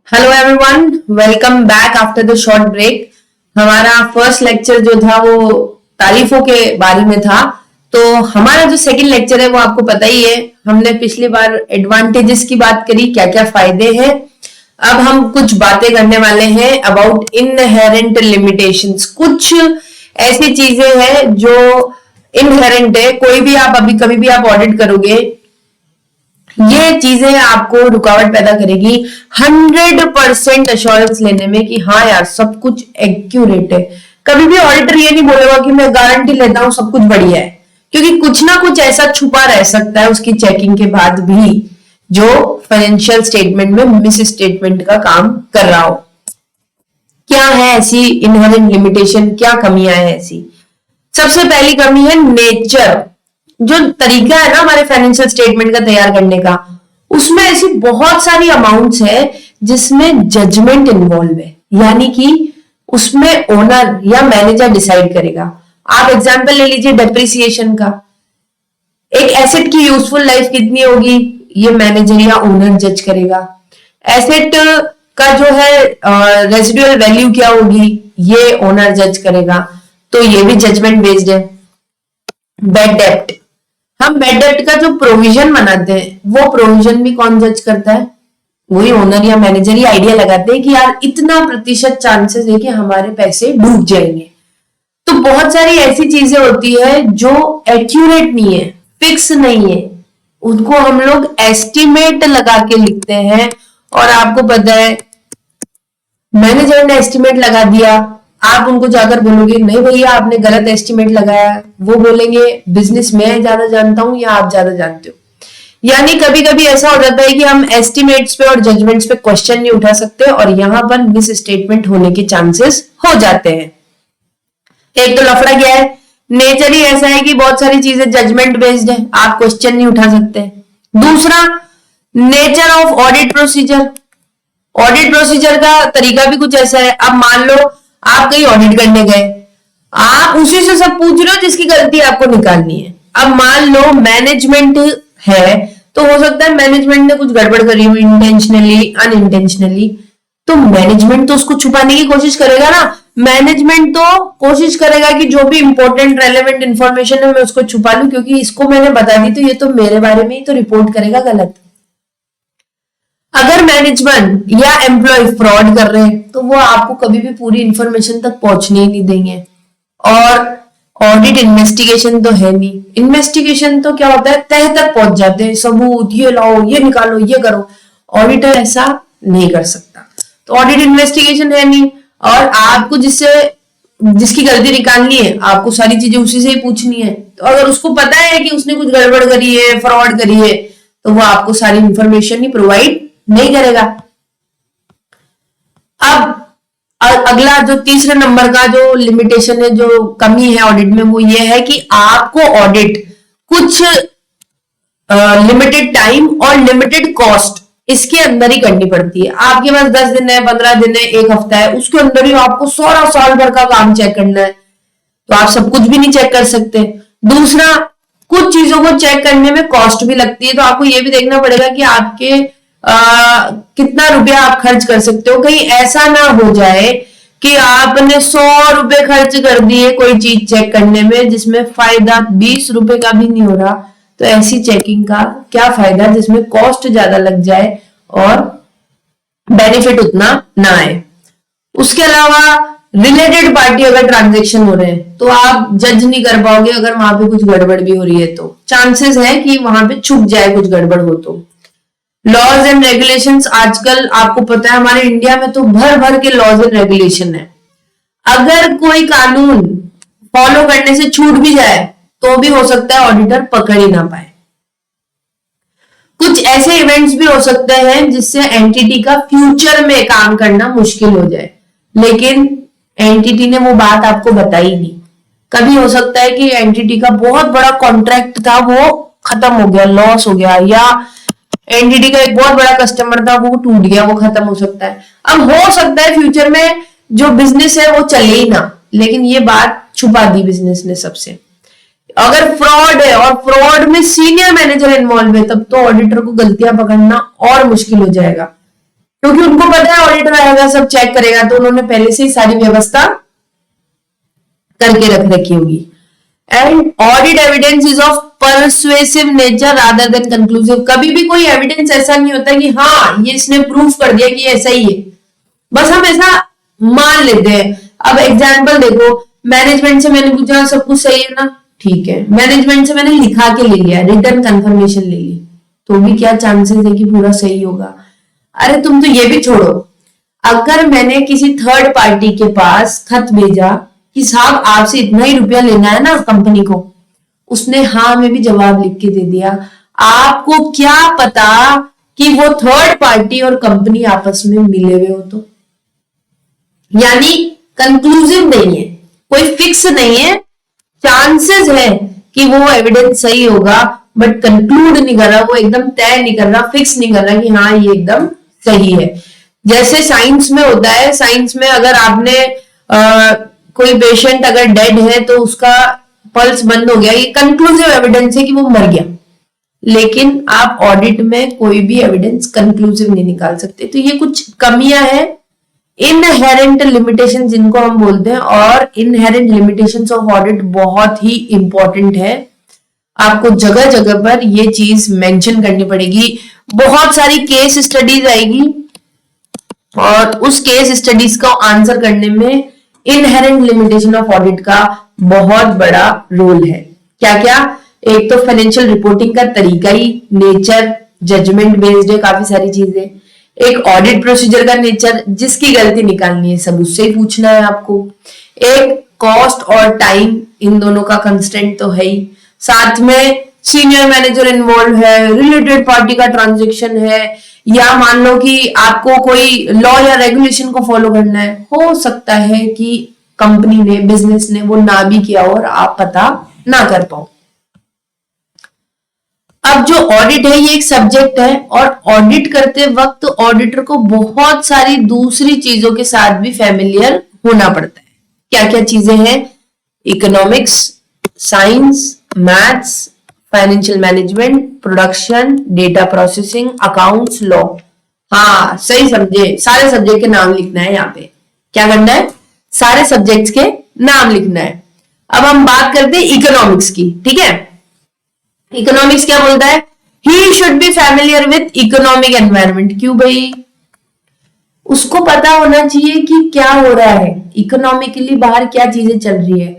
Hello everyone, welcome back after the short break. हमारा first lecture जो था वो तारीफों के बारे में था। तो हमारा जो सेकंड लेक्चर है वो आपको पता ही है। हमने पिछली बार एडवांटेजेस की बात करी, क्या क्या फायदे हैं। अब हम कुछ बातें करने वाले हैं अबाउट इनहेरेंट लिमिटेशंस। कुछ ऐसी चीजें हैं जो इनहेरेंट है, कोई भी आप अभी कभी भी आप ऑडिट करोगे, ये चीजें आपको रुकावट पैदा करेगी 100% अश्योरेंस लेने में कि हाँ यार सब कुछ एक्यूरेट है। कभी भी ऑडिटर ये नहीं बोलेगा कि मैं गारंटी लेता हूं सब कुछ बढ़िया है, क्योंकि कुछ ना कुछ ऐसा छुपा रह सकता है उसकी चेकिंग के बाद भी जो फाइनेंशियल स्टेटमेंट में मिस स्टेटमेंट का काम कर रहा हो। क्या है ऐसी इनहेरेंट लिमिटेशन, क्या कमियां हैं ऐसी? सबसे पहली कमी है नेचर। जो तरीका है ना हमारे फाइनेंशियल स्टेटमेंट का तैयार करने का, उसमें ऐसी बहुत सारी अमाउंट्स है जिसमें जजमेंट इन्वॉल्व है, यानी कि उसमें ओनर या मैनेजर डिसाइड करेगा। आप एग्जांपल ले लीजिए डेप्रिसिएशन का। एक एसेट की यूजफुल लाइफ कितनी होगी, ये मैनेजर या ओनर जज करेगा। एसेट का जो है रेसिडुअल वैल्यू क्या होगी, ये ओनर जज करेगा। तो ये भी जजमेंट बेस्ड है। बैड डेप्ट, हम बैड डेप्ट का जो प्रोविजन बनाते हैं वो प्रोविजन भी कौन जज करता है? वही ओनर या मैनेजर ही आइडिया लगाते हैं कि यार इतना प्रतिशत चांसेस है कि हमारे पैसे डूब जाएंगे। तो बहुत सारी ऐसी चीजें होती है जो एक्यूरेट नहीं है, फिक्स नहीं है, उनको हम लोग एस्टिमेट लगा के लिखते हैं। और आपको पता है मैनेजर ने एस्टिमेट लगा दिया, आप उनको जाकर बोलोगे नहीं भैया आपने गलत एस्टिमेट लगाया, वो बोलेंगे बिजनेस मैं ज्यादा जानता हूं या आप ज्यादा जानते हो। यानी कभी कभी ऐसा हो जाता है कि हम एस्टिमेट्स पे और जजमेंट्स पे क्वेश्चन नहीं उठा सकते और यहां पर मिस स्टेटमेंट होने के चांसेस हो जाते हैं। एक तो लफड़ा क्या है, नेचर ही ऐसा है कि बहुत सारी चीजें जजमेंट बेस्ड है, आप क्वेश्चन नहीं उठा सकते। दूसरा, nature of audit procedure. Audit procedure का तरीका भी कुछ ऐसा है। अब मान लो आप कहीं ऑडिट करने गए, आप उसी से सब पूछ रहे हो जिसकी गलती आपको निकालनी है। अब मान लो मैनेजमेंट है, तो हो सकता है मैनेजमेंट ने कुछ गड़बड़ करी हुई इंटेंशनली अनइंटेंशनली, तो मैनेजमेंट तो उसको छुपाने की कोशिश करेगा ना। मैनेजमेंट तो कोशिश करेगा कि जो भी इंपॉर्टेंट रेलेवेंट इंफॉर्मेशन है मैं उसको छुपा लूं, क्योंकि इसको मैंने बता दी तो ये तो मेरे बारे में ही तो रिपोर्ट करेगा गलत। अगर मैनेजमेंट या एम्प्लॉय फ्रॉड कर रहे हैं तो वो आपको कभी भी पूरी इंफॉर्मेशन तक पहुंचने ही नहीं देंगे। और ऑडिट इन्वेस्टिगेशन तो है नहीं। इन्वेस्टिगेशन तो क्या होता है, तह तक पहुंच जाते हैं, सबूत ये लाओ ये निकालो ये करो। ऑडिटर ऐसा नहीं कर सकता, तो ऑडिट इन्वेस्टिगेशन है नहीं। और आपको जिसकी गलती निकालनी है आपको सारी चीजें उसी से ही पूछनी है। तो अगर उसको पता है कि उसने कुछ गड़बड़ करी है, फ्रॉड करी है, तो वो आपको सारी इंफॉर्मेशन ही प्रोवाइड नहीं करेगा। अब अगला जो तीसरे नंबर का जो लिमिटेशन है, जो कमी है ऑडिट में, वो ये है कि आपको ऑडिट कुछ लिमिटेड टाइम और लिमिटेड कॉस्ट इसके अंदर ही करनी पड़ती है। आपके पास 10 दिन है, 15 दिन है, एक हफ्ता है, उसके अंदर ही आपको सारा साल भर का काम चेक करना है, तो आप सब कुछ भी नहीं चेक कर सकते। दूसरा, कुछ चीजों को चेक करने में कॉस्ट भी लगती है, तो आपको ये भी देखना पड़ेगा कि आपके कितना रुपया आप खर्च कर सकते हो। कहीं ऐसा ना हो जाए कि आपने 100 रुपए खर्च कर दिए कोई चीज चेक करने में जिसमें फायदा 20 रुपए का भी नहीं हो रहा, तो ऐसी चेकिंग का क्या फायदा जिसमें कॉस्ट ज्यादा लग जाए और बेनिफिट उतना ना आए। उसके अलावा रिलेटेड पार्टी अगर ट्रांजेक्शन हो रहे हैं तो आप जज नहीं कर पाओगे अगर वहां पे कुछ गड़बड़ भी हो रही है, तो चांसेस है कि वहां पे छुप जाए कुछ गड़बड़ हो। तो लॉज एंड रेगुलेशंस, आजकल आपको पता है हमारे इंडिया में तो भर भर के लॉज एंड रेगुलेशन है। अगर कोई कानून फॉलो करने से छूट भी जाए तो भी हो सकता है ऑडिटर पकड़ ही ना पाए। कुछ ऐसे इवेंट्स भी हो सकते हैं जिससे एंटिटी का फ्यूचर में काम करना मुश्किल हो जाए, लेकिन एंटिटी ने वो बात आपको बताई नहीं। कभी हो सकता है कि एंटिटी का बहुत बड़ा कॉन्ट्रैक्ट था वो खत्म हो गया, लॉस हो गया, या एनटीटी का एक बहुत बड़ा कस्टमर था वो टूट गया, वो खत्म हो सकता है। अब हो सकता है फ्यूचर में जो बिजनेस है वो चले ही ना, लेकिन ये बात छुपा दी बिजनेस ने सबसे। अगर फ्रॉड है और फ्रॉड में सीनियर मैनेजर इन्वॉल्व है तब तो ऑडिटर को गलतियां पकड़ना और मुश्किल हो जाएगा। क्योंकि उनको पता है ऑडिटर आएगा सब चेक करेगा, तो उन्होंने पहले से ही सारी व्यवस्था करके रख रखी होगी। And audit evidence is of persuasive nature rather than conclusive. कभी भी कोई एविडेंस ऐसा नहीं होता कि हाँ ये इसने प्रूफ कर दिया कि ऐसा ही है, बस हम ऐसा मान लेते हैं। अब एग्जाम्पल देखो, मैनेजमेंट से मैंने पूछा सब कुछ सही है ना, ठीक है, मैनेजमेंट से मैंने लिखा के ले लिया, रिटर्न कंफर्मेशन ले ली, तो भी क्या चांसेस है कि पूरा सही होगा? अरे तुम तो ये भी छोड़ो, अगर मैंने किसी थर्ड पार्टी के पास खत भेजा कि साहब आपसे इतना ही रुपया लेना है ना कंपनी को, उसने हाँ में भी जवाब लिख के दे दिया, आपको क्या पता कि वो थर्ड पार्टी और कंपनी आपस में मिले हुए हो? तो यानी कंक्लूसिव नहीं है, कोई फिक्स नहीं है, चांसेस है कि वो एविडेंस सही होगा, बट कंक्लूड नहीं कर रहा, वो एकदम तय नहीं कर रहा, फिक्स नहीं कर रहा कि हाँ ये एकदम सही है। जैसे साइंस में होता है, साइंस में अगर आपने कोई पेशेंट अगर डेड है तो उसका पल्स बंद हो गया, ये कंक्लूसिव एविडेंस है कि वो मर गया, लेकिन आप ऑडिट में कोई भी एविडेंस कंक्लूसिव नहीं निकाल सकते। तो ये कुछ कमियां हैं, इनहेरेंट लिमिटेशन जिनको हम बोलते हैं, और इनहेरेंट लिमिटेशंस ऑफ ऑडिट बहुत ही इंपॉर्टेंट है। आपको जगह जगह पर ये चीज मेंशन करनी पड़ेगी, बहुत सारी केस स्टडीज आएगी और उस केस स्टडीज को आंसर करने में इनहेरेंट लिमिटेशन ऑफ ऑडिट का बहुत बड़ा रोल है। क्या क्या? एक तो फाइनेंशियल रिपोर्टिंग का तरीका ही, नेचर, जजमेंट बेस्ड है, काफी सारी चीजें। एक ऑडिट प्रोसीजर का नेचर, जिसकी गलती निकालनी है सब उससे ही पूछना है आपको। एक कॉस्ट और टाइम, इन दोनों का कंस्टेंट तो है ही, साथ में सीनियर मैनेजर इन्वॉल्व है, रिलेटेड पार्टी का ट्रांजेक्शन है, या मान लो कि आपको कोई लॉ या रेगुलेशन को फॉलो करना है, हो सकता है कि कंपनी ने, बिजनेस ने वो ना भी किया हो और आप पता ना कर पाओ। अब जो ऑडिट है ये एक सब्जेक्ट है, और ऑडिट करते वक्त ऑडिटर को बहुत सारी दूसरी चीजों के साथ भी फैमिलियर होना पड़ता है। क्या क्या चीजें हैं? Economics, science, maths, financial management, production, data processing, accounts, law. हाँ सही समझे, सारे सब्जेक्ट के नाम लिखना है यहाँ पे। क्या करना है? सारे सब्जेक्ट्स के नाम लिखना है। अब हम बात करते हैं इकोनॉमिक्स की, ठीक है। इकोनॉमिक्स क्या बोलता है? He should be familiar with economic environment. क्यों भाई? उसको पता होना चाहिए कि क्या हो रहा है इकोनॉमिकली, बाहर क्या चीजें चल रही है।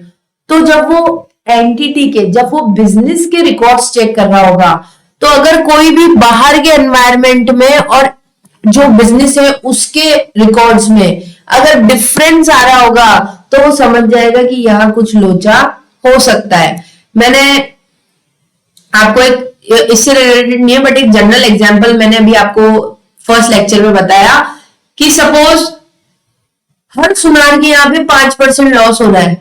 तो जब वो एंटिटी के, जब वो बिजनेस के रिकॉर्ड्स चेक कर रहा होगा, तो अगर कोई भी बाहर के एनवायरमेंट में और जो बिजनेस है उसके रिकॉर्ड्स में अगर डिफरेंस आ रहा होगा, तो वो समझ जाएगा कि यहाँ कुछ लोचा हो सकता है। मैंने आपको एक, इससे रिलेटेड नहीं है, बट एक जनरल एग्जांपल मैंने अभी आपको फर्स्ट लेक्चर में बताया कि सपोज हर सुनार के यहाँ पे 5% लॉस हो रहा है,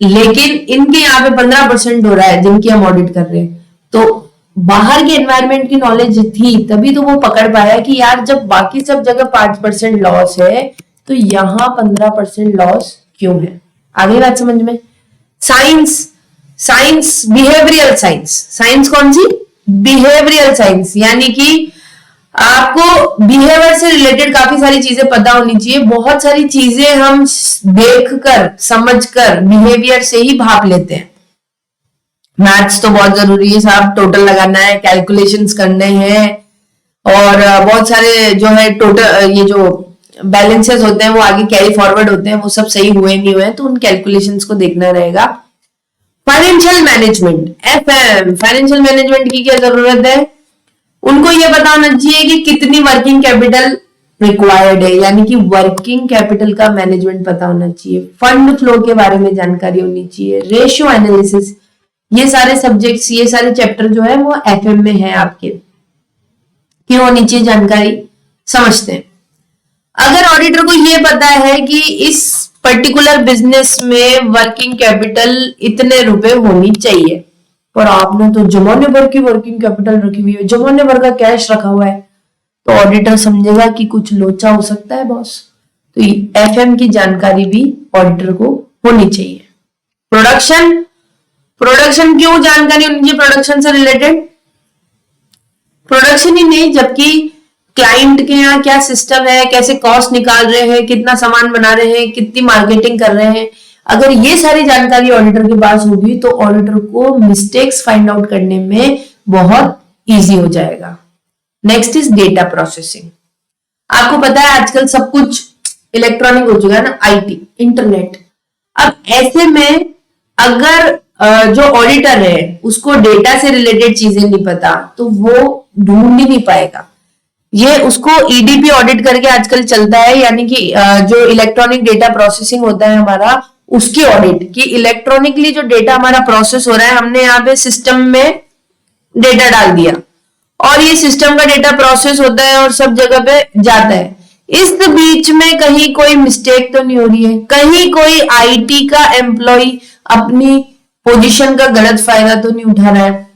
लेकिन इनके यहाँ पे 15% हो रहा है जिनकी हम ऑडिट कर रहे हैं। तो बाहर के एनवायरनमेंट की नॉलेज थी तभी तो वो पकड़ पाया कि यार जब बाकी सब जगह 5% लॉस है तो यहाँ 15% लॉस क्यों है। आगे बात समझ में? Science, science behavioural science. Science कौन सी? बिहेवियरल साइंस, यानी कि आपको बिहेवियर से रिलेटेड काफी सारी चीजें पता होनी चाहिए। बहुत सारी चीजें हम देखकर, समझकर, बिहेवियर से ही भाप लेते हैं। मैथ्स तो बहुत जरूरी है साहब, टोटल लगाना है, कैलकुलेशंस करने हैं, और बहुत सारे जो है टोटल, ये जो बैलेंसेस होते हैं वो आगे कैरी फॉरवर्ड होते हैं, वो सब सही हुए नहीं हुए, तो उन कैलकुलेशंस को देखना रहेगा। Financial management, FM, financial management की क्या जरूरत है? उनको ये पता होना चाहिए कि कितनी वर्किंग कैपिटल रिक्वायर्ड है, यानी कि वर्किंग कैपिटल का मैनेजमेंट पता होना चाहिए। फंड फ्लो के बारे में जानकारी होनी चाहिए। रेशियो एनालिसिस, ये सारे सब्जेक्ट्स, ये सारे चैप्टर जो है वो एफएम में है आपके, क्यों होनी चाहिए जानकारी, समझते हैं। अगर ऑडिटर को ये पता है कि इस पर्टिकुलर बिजनेस में वर्किंग कैपिटल इतने रुपए होनी चाहिए, और आपने तो जमाने भर की वर्किंग कैपिटल रखी हुई है, जमाने भर का कैश रखा हुआ है, तो ऑडिटर समझेगा कि कुछ लोचा हो सकता है बॉस। तो एफएम की जानकारी भी ऑडिटर को होनी चाहिए। प्रोडक्शन, प्रोडक्शन क्यों जानकारी होनी चाहिए? प्रोडक्शन से रिलेटेड प्रोडक्शन ही नहीं, जबकि क्लाइंट के यहाँ क्या सिस्टम है, कैसे कॉस्ट निकाल रहे हैं, कितना सामान बना रहे हैं, कितनी मार्केटिंग कर रहे हैं, अगर ये सारी जानकारी ऑडिटर के पास होगी तो ऑडिटर को मिस्टेक्स फाइंड आउट करने में बहुत इजी हो जाएगा। Next is data processing. आपको पता है आजकल सब कुछ इलेक्ट्रॉनिक हो चुका है ना, आईटी, इंटरनेट। अब ऐसे में अगर जो ऑडिटर है उसको डेटा से रिलेटेड चीजें नहीं पता तो वो ढूंढ ही नहीं पाएगा। ये उसको ईडीपी ऑडिट करके आजकल चलता है, यानी कि जो इलेक्ट्रॉनिक डेटा प्रोसेसिंग होता है हमारा, उसकी ऑडिट, कि इलेक्ट्रॉनिकली जो डेटा हमारा प्रोसेस हो रहा है, हमने यहाँ पे सिस्टम में डेटा डाल दिया और ये सिस्टम का डेटा प्रोसेस होता है और सब जगह पे जाता है। इस बीच में कहीं कोई मिस्टेक तो नहीं हो रही है, कहीं कोई आईटी का एम्प्लॉय अपनी पोजीशन का गलत फायदा तो नहीं उठा रहा है।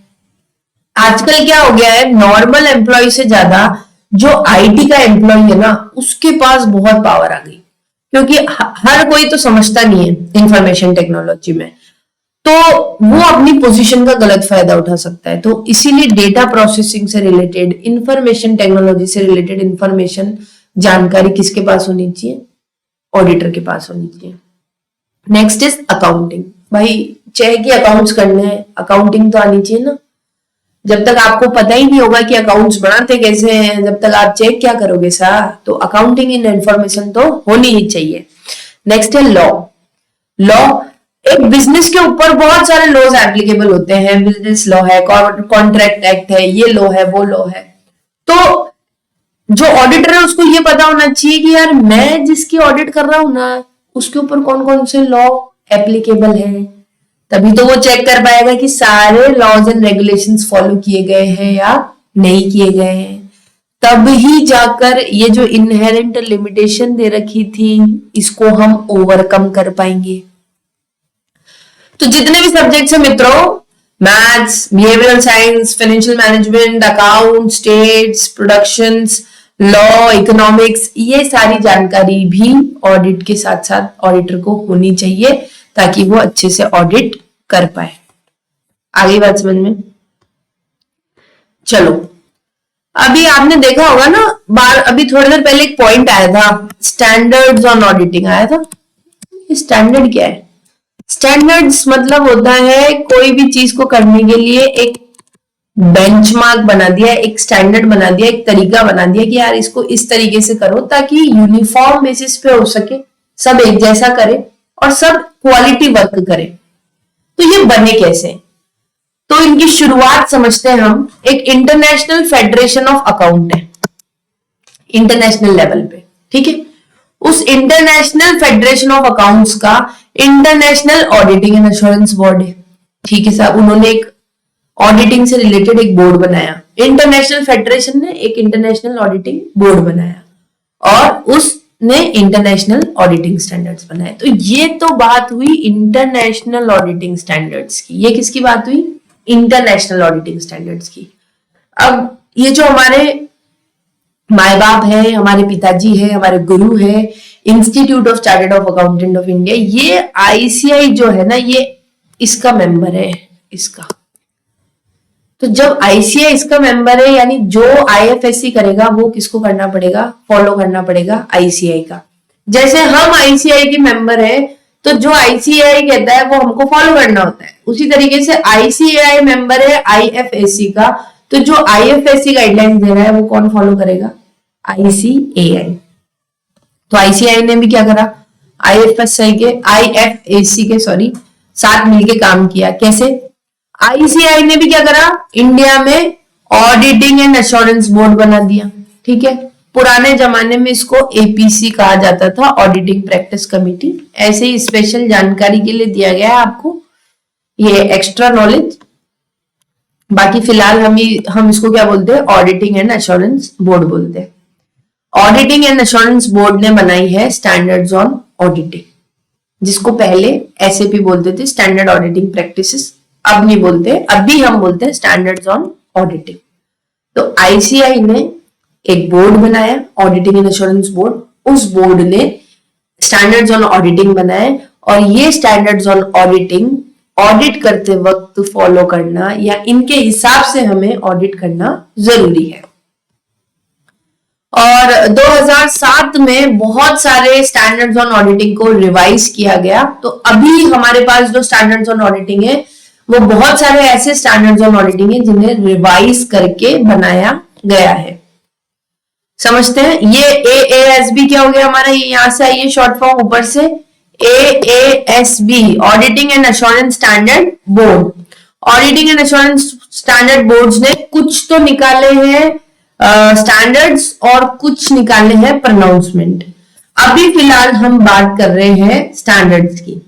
आजकल क्या हो गया है, नॉर्मल एम्प्लॉय से ज्यादा जो आईटी का एम्प्लॉय है ना, उसके पास बहुत पावर आ गई, क्योंकि हर कोई तो समझता नहीं है इंफॉर्मेशन टेक्नोलॉजी में, तो वो अपनी पोजीशन का गलत फायदा उठा सकता है। तो इसीलिए डेटा प्रोसेसिंग से रिलेटेड, इंफॉर्मेशन टेक्नोलॉजी से रिलेटेड इंफॉर्मेशन, जानकारी किसके पास होनी चाहिए? ऑडिटर के पास होनी चाहिए। Next is accounting. भाई चाहे कि अकाउंट्स करने हैं, अकाउंटिंग तो आनी चाहिए ना। जब तक आपको पता ही नहीं होगा कि अकाउंट्स बनाते कैसे हैं, जब तक आप चेक क्या करोगे सर? तो अकाउंटिंग इन इन्फॉर्मेशन तो होनी ही चाहिए। नेक्स्ट है लॉ। लॉ, एक बिजनेस के ऊपर बहुत सारे लॉज एप्लीकेबल होते हैं। बिजनेस लॉ है, कॉन्ट्रैक्ट एक्ट है, ये लॉ है, वो लॉ है। तो जो ऑडिटर है उसको ये पता होना चाहिए कि यार मैं जिसकी ऑडिट कर रहा हूं ना, उसके ऊपर कौन कौन से लॉ एप्लीकेबल है, तभी तो वो चेक कर पाएगा कि सारे लॉज एंड रेगुलेशंस फॉलो किए गए हैं या नहीं किए गए हैं। तब ही जाकर ये जो इनहेरेंट लिमिटेशन दे रखी थी, इसको हम ओवरकम कर पाएंगे। तो जितने भी सब्जेक्ट्स है मित्रों, maths, behavioural science, financial management, account, states, productions, law, economics, ये सारी जानकारी भी ऑडिट के साथ साथ ऑडिटर को होनी चाहिए ताकि वो अच्छे से ऑडिट कर पाए। आगे बात समझ में? चलो, अभी आपने देखा होगा ना, अभी थोड़ी देर पहले एक पॉइंट आया था, स्टैंडर्ड्स ऑन ऑडिटिंग आया था। स्टैंडर्ड क्या है? स्टैंडर्ड्स मतलब होता है कोई भी चीज को करने के लिए एक बेंचमार्क बना दिया, एक स्टैंडर्ड बना दिया, एक तरीका बना दिया कि यार इसको इस तरीके से करो ताकि यूनिफॉर्म बेसिस पे हो सके, सब एक जैसा करे और सब क्वालिटी वर्क करे। तो ये बने कैसे? तो इनकी शुरुआत समझते हैं हम। एक इंटरनेशनल फेडरेशन ऑफ अकाउंट है इंटरनेशनल लेवल पे, ठीक है। उस इंटरनेशनल फेडरेशन ऑफ अकाउंट्स का international auditing and assurance board है, ठीक है साहब। उन्होंने एक ऑडिटिंग से रिलेटेड एक बोर्ड बनाया, इंटरनेशनल फेडरेशन ने एक इंटरनेशनल ऑडिटिंग बोर्ड बनाया और उसने इंटरनेशनल ऑडिटिंग स्टैंडर्ड्स बनाए। तो ये तो बात हुई इंटरनेशनल ऑडिटिंग स्टैंडर्ड्स की। ये किसकी बात हुई? इंटरनेशनल ऑडिटिंग स्टैंडर्ड्स की। अब ये जो हमारे माए बाप है, हमारे पिताजी है, हमारे गुरु है, institute of chartered of accountant of India, ये आईसीआई जो है ना, ये इसका मेंबर है, इसका। तो जब आईसीआई इसका मेंबर है, यानी जो आईएफएससी करेगा वो किसको करना पड़ेगा? फॉलो करना पड़ेगा आईसीआई का। जैसे हम आईसीआई के मेंबर है तो जो आईसीआई कहता है वो हमको फॉलो करना होता है, उसी तरीके से आईसीआई मेंबर है आईएफएससी का, तो जो आईएफएससी गाइडलाइंस दे रहा है वो कौन फॉलो करेगा? आईसीएआई। तो आईसीआई ने भी क्या करा? आईएफएससी के साथ मिलके काम किया। कैसे? आईसीआई ने भी क्या करा? इंडिया में ऑडिटिंग एंड एश्योरेंस बोर्ड बना दिया, ठीक है। पुराने जमाने में इसको एपीसी कहा जाता था, ऑडिटिंग प्रैक्टिस कमेटी। ऐसे ही स्पेशल जानकारी के लिए दिया गया है आपको ये एक्स्ट्रा नॉलेज। बाकी फिलहाल हम इसको क्या बोलते हैं? ऑडिटिंग एंड एश्योरेंस बोर्ड बोलते हैं। ऑडिटिंग एंड एश्योरेंस बोर्ड ने बनाई है स्टैंडर्ड्स ऑन ऑडिटिंग, जिसको पहले एसएपी बोलते थे, स्टैंडर्ड ऑडिटिंग प्रैक्टिसेस। अब नहीं बोलते, अब भी हम बोलते हैं स्टैंडर्ड्स ऑन ऑडिटिंग। तो आईसीआई ने एक बोर्ड बनाया, ऑडिटिंग एंड एश्योरेंस बोर्ड। उस बोर्ड ने स्टैंडर्ड्स ऑन ऑडिटिंग बनाए और ये स्टैंडर्ड्स ऑन ऑडिटिंग ऑडिट करते वक्त फॉलो करना या इनके हिसाब से हमें ऑडिट करना जरूरी है। और 2007 में बहुत सारे स्टैंडर्ड्स ऑन ऑडिटिंग को रिवाइज किया गया। तो अभी हमारे पास जो स्टैंडर्ड्स ऑन ऑडिटिंग है वो बहुत सारे ऐसे स्टैंडर्ड्स ऑन ऑडिटिंग है जिन्हें रिवाइज करके बनाया गया है। समझते हैं। ये AASB क्या हो गया हमारा, ये यहां से आइए शॉर्ट फॉर्म ऊपर से, AASB auditing and assurance standard board. Auditing and assurance standard boards ने कुछ तो निकाले हैं स्टैंडर्ड्स और कुछ निकाले हैं प्रोनाउंसमेंट। अभी फिलहाल हम बात कर रहे हैं स्टैंडर्ड्स की।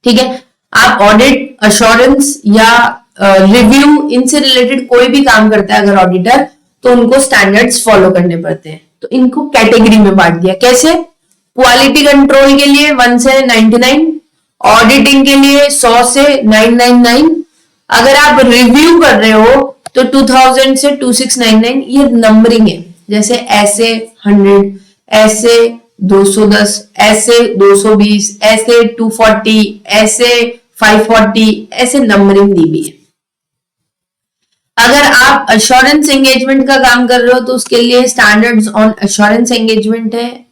ठीक है, आप ऑडिट, अश्योरेंस या रिव्यू इनसे रिलेटेड कोई भी काम करता है अगर ऑडिटर, तो उनको स्टैंडर्ड्स फॉलो करने पड़ते हैं। तो इनको कैटेगरी में बांट दिया। कैसे? क्वालिटी कंट्रोल के लिए 1 से 99, ऑडिटिंग के लिए 100 से 999, अगर आप रिव्यू कर रहे हो तो 2000 से 2699। ये नंबरिंग है, जैसे ऐसे 100, ऐसे 210, ऐसे 220, ऐसे 240, ऐसे 540, ऐसे नंबरिंग दी हुई है। अगर आप अश्योरेंस एंगेजमेंट का काम कर रहे हो तो उसके लिए स्टैंडर्ड्स ऑन अश्योरेंस एंगेजमेंट है,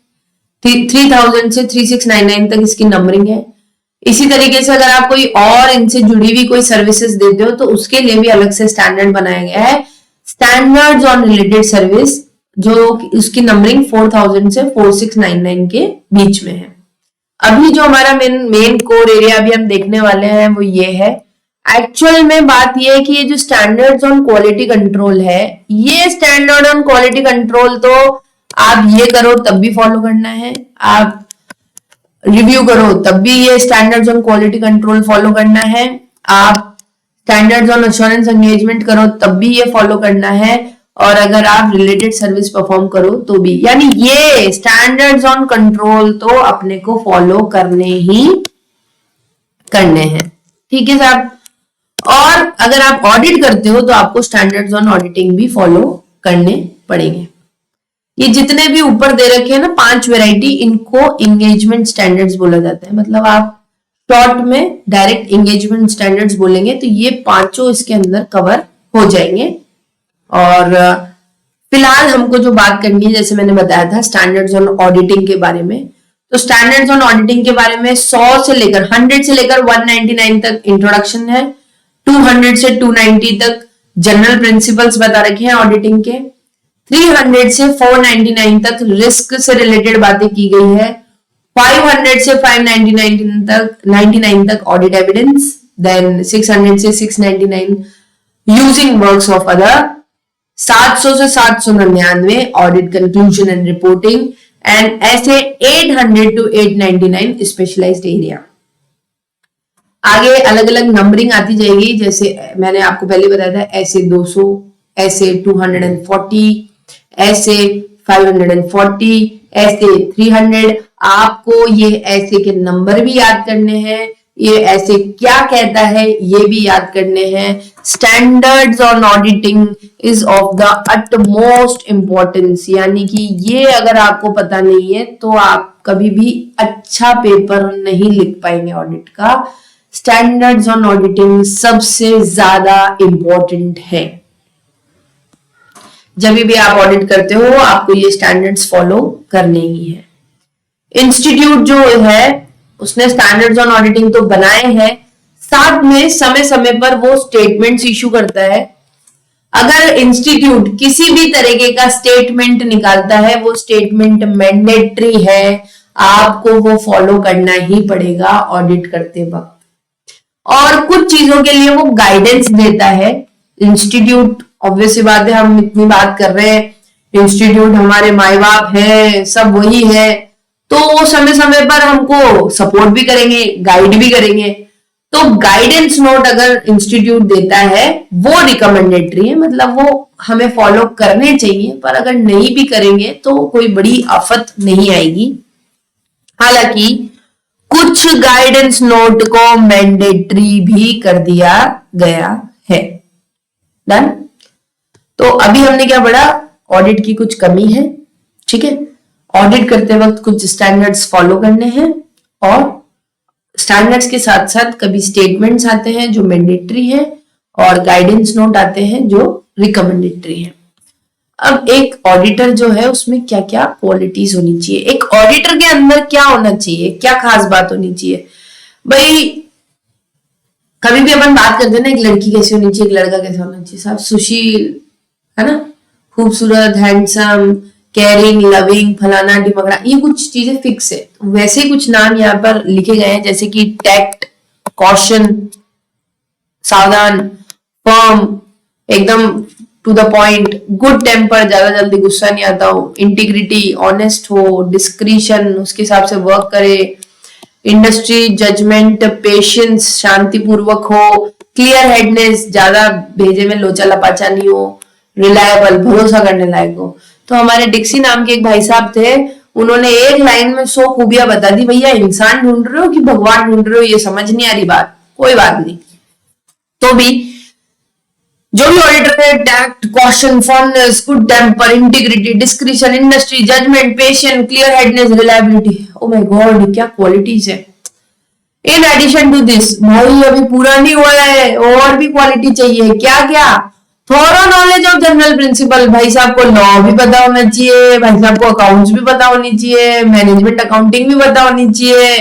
3000 से 3699 तक इसकी नंबरिंग है। इसी तरीके से अगर आप कोई और इनसे जुड़ी हुई कोई सर्विसेज देते हो तो उसके लिए भी अलग से स्टैंडर्ड बनाया गया है, स्टैंडर्ड्स ऑन रिलेटेड सर्विस, जो उसकी नंबरिंग 4000 से 4699 के बीच में है। अभी जो हमारा मेन कोर एरिया अभी हम देखने वाले हैं वो ये है। एक्चुअल में बात ये है कि ये जो स्टैंडर्ड्स ऑन क्वालिटी कंट्रोल है, ये स्टैंडर्ड ऑन क्वालिटी कंट्रोल तो आप ये करो तब भी फॉलो करना है, आप रिव्यू करो तब भी ये standards on quality control follow करना है, आप स्टैंडर्ड्स ऑन एश्योरेंस एंगेजमेंट करो तब भी ये फॉलो करना है, और अगर आप रिलेटेड सर्विस परफॉर्म करो तो भी। यानी ये स्टैंडर्ड्स ऑन कंट्रोल तो अपने को फॉलो करने ही करने हैं। ठीक है साहब। और अगर आप ऑडिट करते हो तो आपको स्टैंडर्ड्स ऑन ऑडिटिंग भी फॉलो करने पड़ेंगे। ये जितने भी ऊपर दे रखे हैं ना 5 वैरायटी, इनको एंगेजमेंट स्टैंडर्ड्स बोला जाता है। मतलब आप शॉर्ट में डायरेक्ट एंगेजमेंट स्टैंडर्ड्स बोलेंगे तो ये पांचों इसके अंदर कवर हो जाएंगे। और फिलहाल हमको जो बात करनी है, जैसे मैंने बताया था स्टैंडर्ड्स ऑन ऑडिटिंग के बारे में, तो स्टैंडर्ड्स ऑन ऑडिटिंग के बारे में 100 से लेकर 100 से लेकर 199 तक इंट्रोडक्शन है, 200 से 290 तक जनरल प्रिंसिपल्स बता रखे हैं ऑडिटिंग के, 300 से 499 तक रिस्क से रिलेटेड बातें की गई है, 500 से 599 तक ऑडिट एविडेंस, देन 600 से 699 यूजिंग वर्क्स ऑफ अदर, 700 से 799 audit conclusion and reporting, and ऐसे 800 टू 899 स्पेशलाइज्ड एरिया। आगे अलग अलग नंबरिंग आती जाएगी, जैसे मैंने आपको पहले बताया था, ऐसे 200, ऐसे 240, ऐसे 540, ऐसे 300। आपको ये ऐसे के नंबर भी याद करने हैं, ये ऐसे क्या कहता है ये भी याद करने हैं। Standards on auditing is of the utmost importance, यानी कि ये अगर आपको पता नहीं है तो आप कभी भी अच्छा पेपर नहीं लिख पाएंगे ऑडिट का। स्टैंडर्ड्स ऑन ऑडिटिंग सबसे ज्यादा इंपॉर्टेंट है। जब भी आप ऑडिट करते हो आपको ये स्टैंडर्ड्स फॉलो करने ही है। इंस्टीट्यूट जो है उसने स्टैंडर्ड्स ऑन ऑडिटिंग तो बनाए हैं, साथ में समय समय पर वो स्टेटमेंट्स इशू करता है। अगर इंस्टीट्यूट किसी भी तरीके का स्टेटमेंट निकालता है, वो स्टेटमेंट मैंडेटरी है, आपको वो फॉलो करना ही पड़ेगा ऑडिट करते वक्त। और कुछ चीजों के लिए वो गाइडेंस देता है इंस्टीट्यूट। ऑब्वियसली बात है, हम इतनी बात कर रहे हैं, इंस्टीट्यूट हमारे माई बाप है, सब वही है, तो वो समय समय पर हमको सपोर्ट भी करेंगे, गाइड भी करेंगे। तो गाइडेंस नोट अगर इंस्टीट्यूट देता है वो रिकमेंडेटरी है, मतलब वो हमें फॉलो करने चाहिए, पर अगर नहीं भी करेंगे तो कोई बड़ी आफत नहीं आएगी। हालांकि कुछ गाइडेंस नोट को मैंडेटरी भी कर दिया गया है। डन। तो अभी हमने क्या पढ़ा, ऑडिट की कुछ कमी है। ठीक है, ऑडिट करते वक्त कुछ स्टैंडर्ड्स फॉलो करने हैं, और स्टैंडर्ड्स के साथ साथ कभी स्टेटमेंट्स आते हैं जो मैंडेटरी है, और गाइडेंस नोट आते हैं जो रिकमेंडेटरी है। अब एक ऑडिटर जो है उसमें क्या क्या क्वालिटीज होनी चाहिए, एक ऑडिटर के अंदर क्या होना चाहिए, क्या खास बात होनी चाहिए। भाई कभी भी अपन बात करते हैं ना, एक लड़की कैसी होनी चाहिए, एक लड़का कैसा होना चाहिए, साहब सुशील, है ना, खूबसूरत, हैंडसम, केयरिंग, लविंग, फलाना डिमगड़ा, ये कुछ चीजें फिक्स है। वैसे ही कुछ नाम यहाँ पर लिखे गए हैं, जैसे कि टैक्ट, कॉशन, सावधान, फर्म, एकदम to the point, good temper, ज्यादा जल्दी गुस्सा नहीं आता हो, इंटीग्रिटी, ऑनेस्ट हो, डिस्क्रिशन, उसके हिसाब से वर्क करे, इंडस्ट्री, जजमेंट, पेशेंस, शांतिपूर्वक हो, क्लियर हेडनेस, ज्यादा भेजे में लोचा लपाचा नहीं हो, रिलायबल, भरोसा करने लायक हो। तो हमारे डिक्सी नाम के एक भाई साहब थे, उन्होंने एक लाइन में 100 खूबियां बता दी। भैया इंसान ढूंढ रहे हो कि भगवान ढूंढ रहे हो, ये समझ नहीं आ रही बात, कोई बात नहीं। तो भी जो भी ऑडिटर है, tact, caution, firmness, good temper, integrity, discretion, industry, judgement, patience, clear headness, reliability, oh my god क्या क्वालिटीज है। इन एडिशन टू दिस, भाई अभी पूरा नहीं हुआ है, और भी क्वालिटी चाहिए। क्या क्या? थोड़ा नॉलेज ऑफ जनरल प्रिंसिपल, भाई साहब को लॉ भी पता होना चाहिए, भाई साहब को अकाउंट्स भी पता होनी चाहिए, मैनेजमेंट अकाउंटिंग भी पता होनी चाहिए,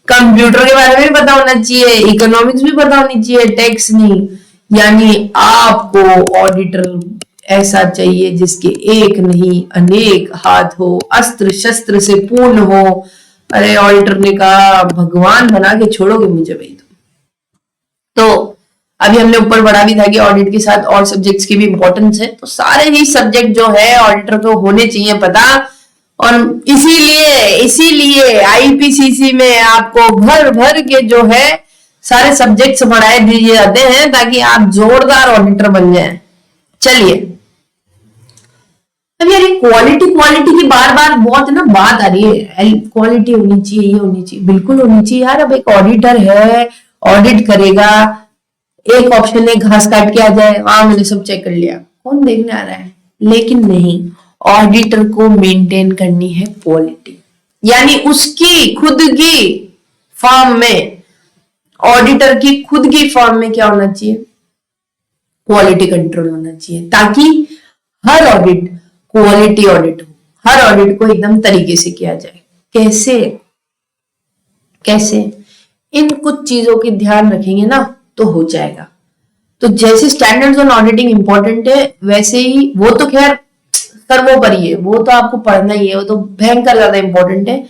कंप्यूटर के बारे में भी पता होना चाहिए, इकोनॉमिक्स भी पता होनी चाहिए, टैक्स नहीं। यानी आपको ऑडिटर ऐसा चाहिए जिसके एक नहीं अनेक हाथ हो, अस्त्र शस्त्र से पूर्ण हो। अरे ऑडिटर ने कहा भगवान बना के छोड़ोगे मुझे भाई तुम। तो अभी हमने ऊपर बढ़ा भी था कि ऑडिट के साथ और सब्जेक्ट्स की भी इंपॉर्टेंस है, तो सारे ही सब्जेक्ट जो है ऑडिटर को होने चाहिए पता। और इसीलिए आईपीसीसी में आपको भर भर के जो है सारे सब्जेक्ट्स पढ़ाए दिए जाते हैं ताकि आप जोरदार ऑडिटर बन जाएं। चलिए अब यार क्वालिटी क्वालिटी की बार बार बहुत ना बात आ रही है, क्वालिटी होनी चाहिए, ये होनी चाहिए, बिल्कुल होनी चाहिए यार। अब एक ऑडिटर है, ऑडिट करेगा, एक ऑप्शन है घास काट के आ जाए, वहां मैंने सब चेक कर लिया, कौन देखने आ रहा है। लेकिन नहीं, ऑडिटर को मेंटेन करनी है क्वालिटी, यानी उसकी खुद की फर्म में, ऑडिटर की खुद की फर्म में क्या होना चाहिए, क्वालिटी कंट्रोल होना चाहिए, ताकि हर ऑडिट क्वालिटी ऑडिट हो, हर ऑडिट को एकदम तरीके से किया जाए। कैसे कैसे इन कुछ चीजों के ध्यान रखेंगे ना तो हो जाएगा। तो जैसे स्टैंडर्ड्स ऑन ऑडिटिंग इंपॉर्टेंट है, वैसे ही वो तो खैर सर्वोपरि है, वो तो आपको पढ़ना ही है, वो तो भयंकर ज्यादा इंपॉर्टेंट है।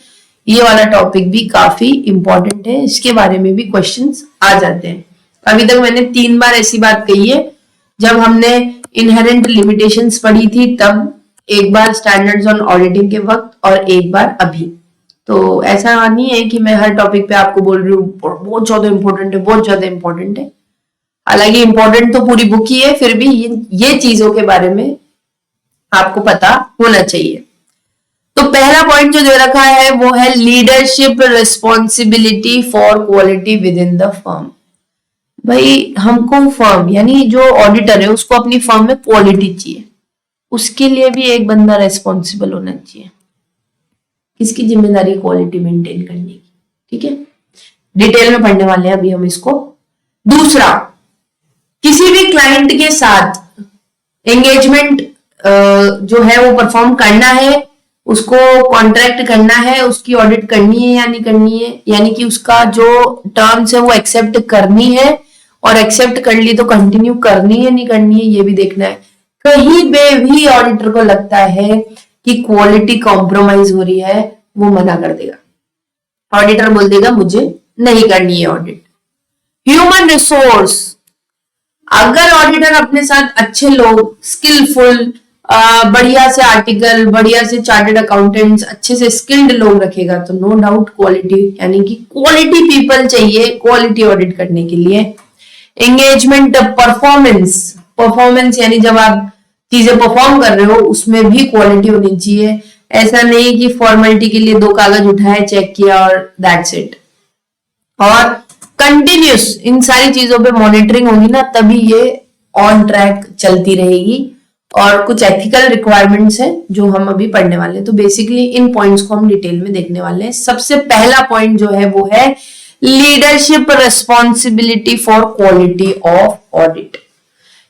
ये वाला टॉपिक भी काफी इंपॉर्टेंट है, इसके बारे में भी क्वेश्चंस आ जाते हैं। अभी तक मैंने 3 बार ऐसी बात कही है, जब हमने इनहेरेंट लिमिटेशंस पढ़ी थी तब, एक बार स्टैंडर्ड्स ऑन ऑडिटिंग के वक्त, और एक बार अभी। तो ऐसा नहीं है कि मैं हर टॉपिक पे आपको बोल रही हूँ बहुत ज्यादा इंपॉर्टेंट है, बहुत ज्यादा इंपॉर्टेंट है। हालांकि इंपॉर्टेंट तो पूरी बुक ही है, फिर भी ये चीजों के बारे में आपको पता होना चाहिए। तो पहला पॉइंट जो दे रखा है वो है leadership responsibility for quality with in the firm. भाई हमको फर्म यानी जो ऑडिटर है उसको अपनी फर्म में क्वालिटी चाहिए, उसके लिए भी एक बंदा रेस्पॉन्सिबल होना चाहिए। किसकी जिम्मेदारी? क्वालिटी मेंटेन करने की। ठीक है, डिटेल में पढ़ने वाले हैं अभी हम इसको। दूसरा, किसी भी क्लाइंट के साथ एंगेजमेंट जो है वो परफॉर्म करना है, उसको कॉन्ट्रैक्ट करना है, उसकी ऑडिट करनी है या नहीं करनी है, यानी कि उसका जो टर्म्स है वो एक्सेप्ट करनी है, और एक्सेप्ट कर ली तो कंटिन्यू करनी है नहीं करनी है ये भी देखना है। कहीं पे भी ऑडिटर को लगता है कि क्वालिटी कॉम्प्रोमाइज हो रही है, वो मना कर देगा। ऑडिटर बोल देगा मुझे नहीं करनी है ऑडिट। ह्यूमन रिसोर्स, अगर ऑडिटर अपने साथ अच्छे लोग, स्किलफुल, बढ़िया से आर्टिकल, बढ़िया से चार्टर्ड अकाउंटेंट्स, अच्छे से स्किल्ड लोग रखेगा तो नो डाउट क्वालिटी, यानी कि क्वालिटी पीपल चाहिए क्वालिटी ऑडिट करने के लिए। एंगेजमेंट, परफॉर्मेंस यानी जब आप चीजें परफॉर्म कर रहे हो उसमें भी क्वालिटी होनी चाहिए। ऐसा नहीं कि फॉर्मेलिटी के लिए 2 कागज उठाए, चेक किया और दैट्स इट। और कंटिन्यूस इन सारी चीजों पे मॉनिटरिंग होगी ना, तभी ये ऑन ट्रैक चलती रहेगी। और कुछ एथिकल रिक्वायरमेंट्स है जो हम अभी पढ़ने वाले हैं। तो बेसिकली इन पॉइंट्स को हम डिटेल में देखने वाले हैं। सबसे पहला पॉइंट जो है वो है leadership responsibility for quality of audit.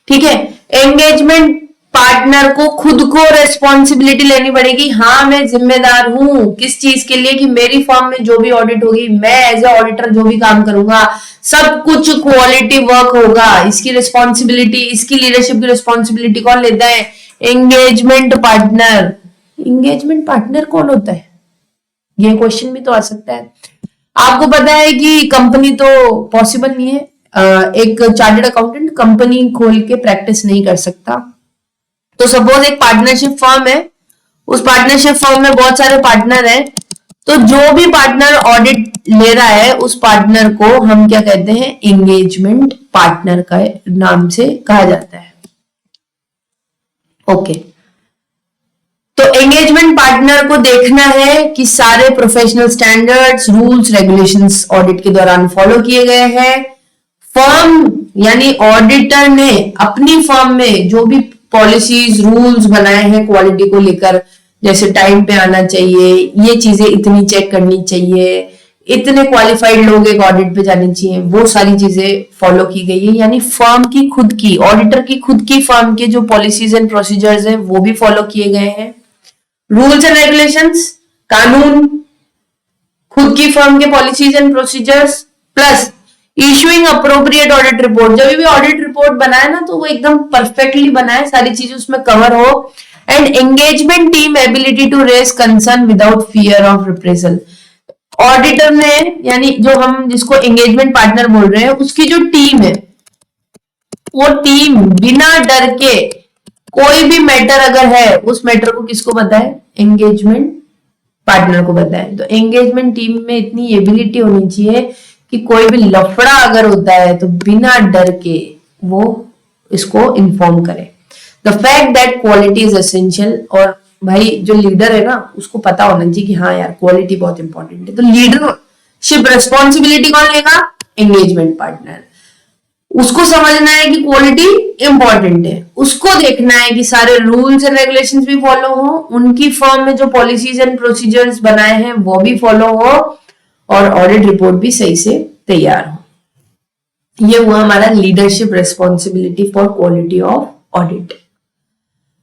ठीक है, एंगेजमेंट पार्टनर को खुद को रेस्पॉन्सिबिलिटी लेनी पड़ेगी। हाँ, मैं जिम्मेदार हूं किस चीज के लिए, कि मेरी फर्म में जो भी ऑडिट होगी, मैं एज ए ऑडिटर जो भी काम करूंगा, सब कुछ क्वालिटी वर्क होगा। इसकी रिस्पॉन्सिबिलिटी, इसकी लीडरशिप की रिस्पॉन्सिबिलिटी कौन लेता है? Engagement partner. एंगेजमेंट पार्टनर कौन होता है? ये क्वेश्चन भी तो आ सकता है। आपको पता है कि कंपनी तो पॉसिबल नहीं है, एक चार्टर्ड अकाउंटेंट कंपनी खोल के प्रैक्टिस नहीं कर सकता। तो सपोज एक पार्टनरशिप फर्म है, उस पार्टनरशिप फर्म में बहुत सारे पार्टनर हैं, तो जो भी पार्टनर ऑडिट ले रहा है उस पार्टनर को हम क्या कहते हैं? एंगेजमेंट पार्टनर का नाम से कहा जाता है। ओके, तो एंगेजमेंट पार्टनर को देखना है कि सारे professional standards, rules, regulations audit के दौरान फॉलो किए गए हैं। फर्म यानी ऑडिटर ने अपनी फर्म में जो भी पॉलिसीज, रूल्स बनाए हैं क्वालिटी को लेकर, जैसे टाइम पे आना चाहिए, ये चीजें इतनी चेक करनी चाहिए, इतने क्वालिफाइड लोग एक ऑडिट पे जाने चाहिए, वो सारी चीजें फॉलो की गई है। यानी फर्म की खुद की, ऑडिटर की खुद की फर्म के जो पॉलिसीज एंड प्रोसीजर्स हैं वो भी फॉलो किए गए हैं। रूल्स एंड रेगुलेशंस, कानून, खुद की फर्म के policies and procedures, plus issuing appropriate audit report. जब भी ऑडिट रिपोर्ट बनाए ना तो वो एकदम परफेक्टली बनाए, सारी चीजें उसमें कवर हो। And engagement team ability to raise concern without fear of reprisal. Auditor ने, यानी जो हम जिसको एंगेजमेंट पार्टनर बोल रहे हैं, उसकी जो टीम है, वो टीम बिना डर के कोई भी मैटर अगर है, उस मैटर को किसको बताए? एंगेजमेंट पार्टनर को बताए। तो एंगेजमेंट टीम में इतनी एबिलिटी होनी चाहिए कि कोई भी लफड़ा अगर होता है तो बिना डर के वो इसको इन्फॉर्म करे। The fact that quality is essential. और भाई जो लीडर है ना, उसको पता होना चाहिए कि हाँ यार, क्वालिटी बहुत इंपॉर्टेंट है। तो लीडरशिप रिस्पॉन्सिबिलिटी कौन लेगा? Engagement partner. उसको समझना है कि क्वालिटी इंपॉर्टेंट है, उसको देखना है कि सारे रूल्स एंड रेगुलेशंस भी फॉलो हो, उनकी फर्म में जो पॉलिसीज एंड प्रोसीजर्स बनाए हैं वो भी फॉलो हो, और ऑडिट रिपोर्ट भी सही से तैयार हो। ये हुआ हमारा leadership responsibility for quality of audit.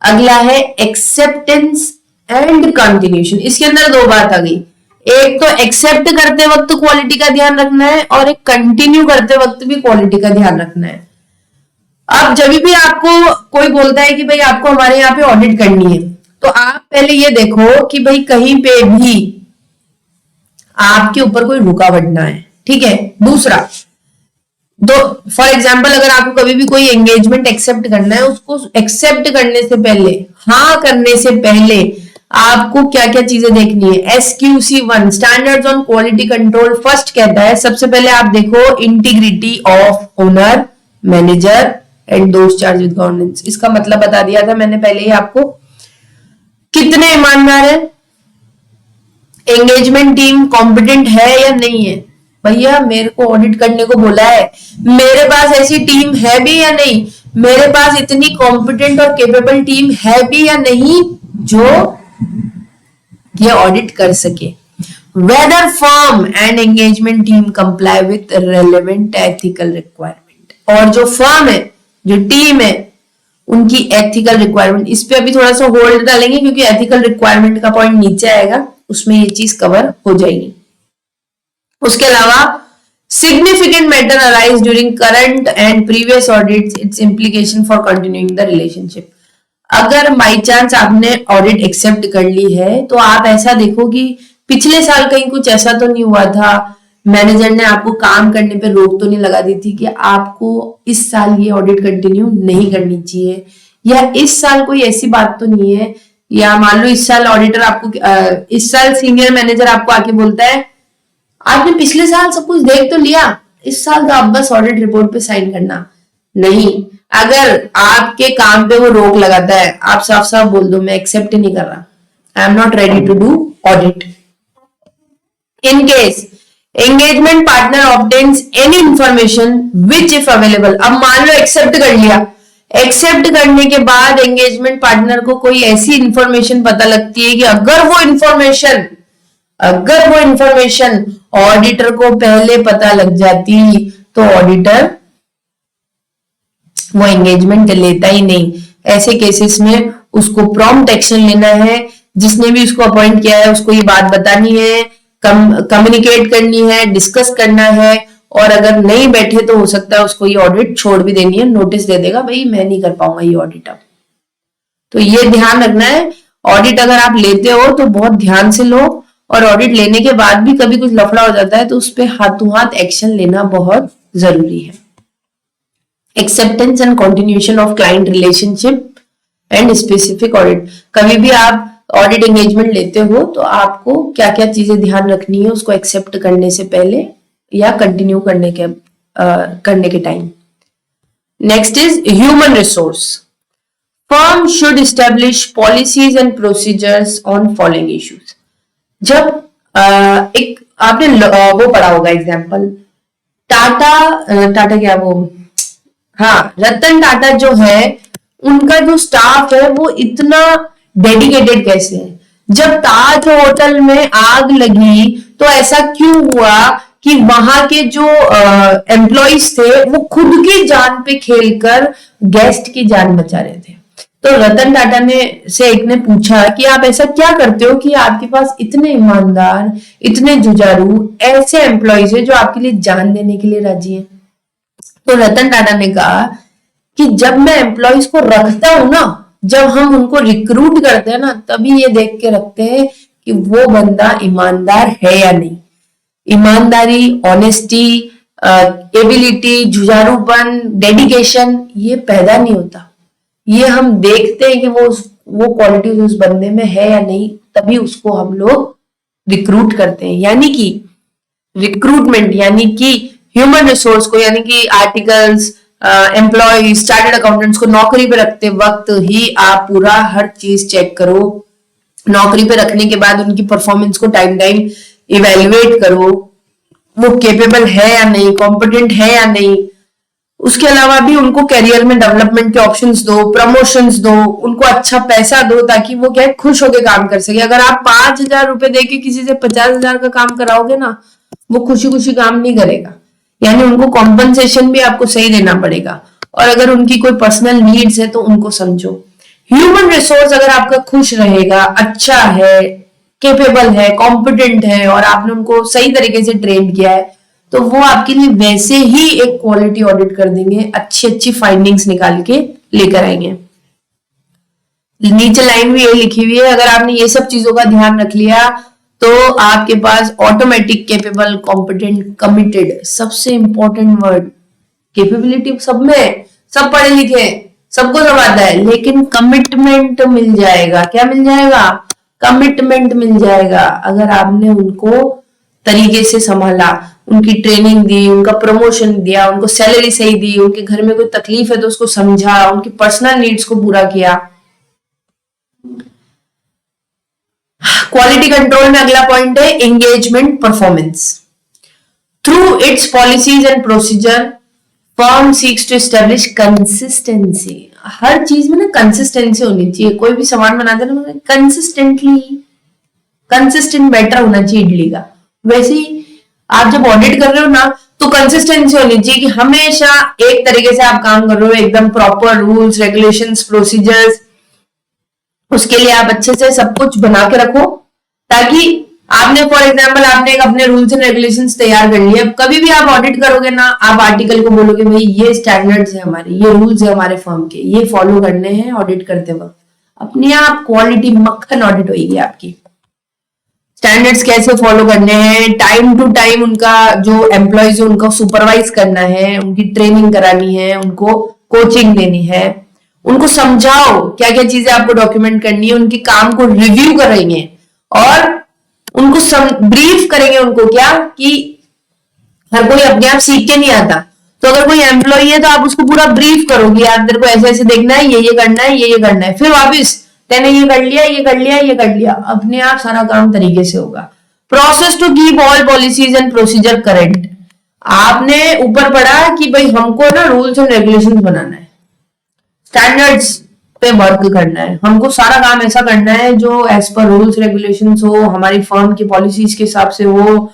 अगला है एक्सेप्टेंस एंड कंटिन्यूशन। इसके अंदर दो बात आ गई, एक तो एक्सेप्ट करते वक्त क्वालिटी का ध्यान रखना है, और एक कंटिन्यू करते वक्त भी क्वालिटी का ध्यान रखना है। अब जब भी आपको कोई बोलता है कि भाई आपको हमारे यहाँ पे ऑडिट करनी है, तो आप पहले ये देखो कि भाई कहीं पे भी आपके ऊपर कोई रुकावट ना है, ठीक है। दूसरा, तो फॉर एग्जाम्पल अगर आपको कभी भी कोई एंगेजमेंट एक्सेप्ट करना है, उसको एक्सेप्ट करने से पहले, हाँ करने से पहले आपको क्या क्या चीजें देखनी है। SQC1 standards on quality control first कहता है सबसे पहले आप देखो integrity of owner, manager and those charge with governance. इसका मतलब बता दिया था मैंने पहले ही आपको। कितने ईमानदार है, एंगेजमेंट टीम कॉम्पिटेंट है या नहीं है। भैया मेरे को ऑडिट करने को बोला है, मेरे पास ऐसी टीम है भी या नहीं, मेरे पास इतनी कॉम्पिटेंट और केपेबल टीम है भी या नहीं जो ये ऑडिट कर सके। Whether firm and engagement team comply with relevant ethical requirement. और जो फर्म है, जो टीम है, उनकी एथिकल रिक्वायरमेंट, इस पे अभी थोड़ा सा होल्ड डालेंगे क्योंकि एथिकल रिक्वायरमेंट का पॉइंट नीचे आएगा, उसमें ये चीज कवर हो जाएगी। उसके अलावा significant matter arise during current and previous audits, it's implication for continuing the relationship. अगर बाई चांस आपने ऑडिट एक्सेप्ट कर ली है तो आप ऐसा देखो कि पिछले साल कहीं कुछ ऐसा तो नहीं हुआ था, मैनेजर ने आपको काम करने पे रोक तो नहीं लगा दी थी कि आपको इस साल ये ऑडिट कंटिन्यू नहीं करनी चाहिए, या इस साल कोई ऐसी बात तो नहीं है, या मान लो इस साल ऑडिटर आपको इस साल सीनियर मैनेजर आपको आके बोलता है आपने पिछले साल सब कुछ देख तो लिया, इस साल तो आप बस ऑडिट रिपोर्ट पे साइन करना। नहीं, अगर आपके काम पे वो रोक लगाता है, आप साफ साफ बोल दो मैं एक्सेप्ट नहीं कर रहा, I am not ready to do audit. In case engagement partner obtains any information which if available. अब मान लो एक्सेप्ट कर लिया, एक्सेप्ट करने के बाद एंगेजमेंट पार्टनर को कोई ऐसी इंफॉर्मेशन पता लगती है कि अगर वो इंफॉर्मेशन ऑडिटर को पहले पता लग जाती तो ऑडिटर वो एंगेजमेंट लेता ही नहीं। ऐसे केसेस में उसको प्रॉम्प्ट एक्शन लेना है, जिसने भी उसको अपॉइंट किया है उसको ये बात बतानी है, कम्युनिकेट करनी है, डिस्कस करना है, और अगर नहीं बैठे तो हो सकता है उसको ये ऑडिट छोड़ भी देनी है, नोटिस दे देगा भाई मैं नहीं कर पाऊंगा ये ऑडिट अब। तो ये ध्यान रखना है, ऑडिट अगर आप लेते हो तो बहुत ध्यान से लो, और ऑडिट लेने के बाद भी कभी कुछ लफड़ा हो जाता है तो उस पर हाथों हाथ एक्शन लेना बहुत जरूरी है। Acceptance and continuation of client relationship and specific audit. कभी भी आप ऑडिट एंगेजमेंट लेते हो तो आपको क्या क्या चीजें ध्यान रखनी है उसको एक्सेप्ट करने से पहले या कंटिन्यू करने के time. Next is human resource. Firm should establish policies and procedures on following issues. जब एक आपने वो पढ़ा होगा एग्जाम्पल, टाटा क्या वो, हाँ, रतन टाटा जो है उनका जो स्टाफ है वो इतना डेडिकेटेड कैसे है। जब ताज होटल में आग लगी तो ऐसा क्यों हुआ कि वहां के जो एम्प्लॉइज थे वो खुद की जान पे खेलकर गेस्ट की जान बचा रहे थे। तो रतन टाटा से एक ने पूछा कि आप ऐसा क्या करते हो कि आपके पास इतने ईमानदार, इतने जुझारू ऐसे एम्प्लॉइज है जो आपके लिए जान देने के लिए राजी है। तो रतन टाटा ने कहा कि जब मैं एम्प्लॉइज को रखता हूं ना, जब हम उनको रिक्रूट करते हैं ना, तभी ये देख के रखते हैं कि वो बंदा ईमानदार है या नहीं। ईमानदारी, ऑनेस्टी, एबिलिटी, जुझारूपन, डेडिकेशन ये पैदा नहीं होता, ये हम देखते हैं कि वो क्वालिटीज उस बंदे में है या नहीं, तभी उसको हम लोग रिक्रूट करते हैं। यानी कि रिक्रूटमेंट यानी कि ह्यूमन रिसोर्स को, यानी कि आर्टिकल्स, एम्प्लॉय, चार्टर्ड अकाउंटेंट्स को नौकरी पे रखते वक्त ही आप पूरा हर चीज चेक करो। नौकरी पे रखने के बाद उनकी परफॉर्मेंस को टाइम इवेल्युएट करो, वो केपेबल है या नहीं, कॉम्पिटेंट है या नहीं। उसके अलावा भी उनको करियर में डेवलपमेंट के ऑप्शंस दो, प्रमोशंस दो, उनको अच्छा पैसा दो ताकि वो क्या खुश होकर काम कर सके। अगर आप 5,000 रुपए देके किसी से 50,000 का काम कराओगे ना, वो खुशी खुशी काम नहीं करेगा। यानी उनको कॉम्पनसेशन भी आपको सही देना पड़ेगा, और अगर उनकी कोई पर्सनल नीड्स है तो उनको समझो। ह्यूमन रिसोर्स अगर आपका खुश रहेगा, अच्छा है, केपेबल है, कॉम्पिटेंट है, और आपने उनको सही तरीके से ट्रेन किया है, तो वो आपके लिए वैसे ही एक क्वालिटी ऑडिट कर देंगे, अच्छी अच्छी फाइंडिंग्स निकाल के लेकर आएंगे। नीचे लाइन भी ये लिखी हुई है, अगर आपने ये सब चीजों का ध्यान रख लिया तो आपके पास ऑटोमेटिक, केपेबल, कॉम्पिटेंट, कमिटेड, सबसे इंपॉर्टेंट वर्ड, केपेबिलिटी सब में, सब पढ़े लिखे, सबको सब आता है, लेकिन कमिटमेंट मिल जाएगा। क्या मिल जाएगा? कमिटमेंट मिल जाएगा। अगर आपने उनको तरीके से संभाला, उनकी ट्रेनिंग दी, उनका प्रमोशन दिया, उनको सैलरी सही दी, उनके घर में कोई तकलीफ है तो उसको समझा, उनकी पर्सनल नीड्स को पूरा किया। क्वालिटी कंट्रोल में अगला पॉइंट है engagement performance. Through its policies and procedure firm seeks to establish consistency. हर चीज में ना कंसिस्टेंसी होनी चाहिए। कोई भी सामान बनाते ना, कंसिस्टेंट बैटर होना चाहिए इडली का। वैसे ही आप जब ऑडिट कर रहे हो ना, तो कंसिस्टेंसी होनी चाहिए कि हमेशा एक तरीके से आप काम कर रहे हो, एकदम प्रॉपर रूल्स, रेगुलेशंस, प्रोसीजर्स। उसके लिए आप अच्छे से सब कुछ बना के रखो, ताकि आपने फॉर एग्जाम्पल आपने एक अपने रूल्स एंड रेगुलेशंस तैयार कर लिए। कभी भी आप ऑडिट करोगे ना, आप आर्टिकल को बोलोगे भाई ये स्टैंडर्ड्स है हमारे, ये रूल्स है हमारे फर्म के, ये फॉलो करने हैं ऑडिट करते वक्त। अपने आप क्वालिटी मक्खन ऑडिट होगी आपकी। स्टैंडर्ड्स कैसे फॉलो करने हैं, टाइम टू टाइम उनका जो एम्प्लॉयज है उनको सुपरवाइज करना है, उनकी ट्रेनिंग करानी है, उनको कोचिंग देनी है, उनको समझाओ क्या क्या चीजें आपको डॉक्यूमेंट करनी है, उनके काम को रिव्यू करेंगे और उनको ब्रीफ करेंगे। उनको क्या कि हर कोई अपने आप सीख के नहीं आता, तो अगर कोई एम्प्लॉय है तो आप उसको पूरा ब्रीफ करोगे, यार तेरे को ऐसे ऐसे देखना है, ये करना है, ये करना है। फिर वापिस तेने ये कर लिया, ये कर लिया, ये कर लिया, अपने आप सारा काम तरीके से होगा। Process to keep all policies and procedure current. आपने ऊपर पढ़ा कि भाई हमको ना रूल्स एंड रेगुलेशंस बनाना है, स्टैंडर्ड्स पे वर्क करना है, हमको सारा काम ऐसा करना है जो एज पर रूल्स रेगुलेशंस हो, हमारी फर्म की पॉलिसीज के हिसाब से हो,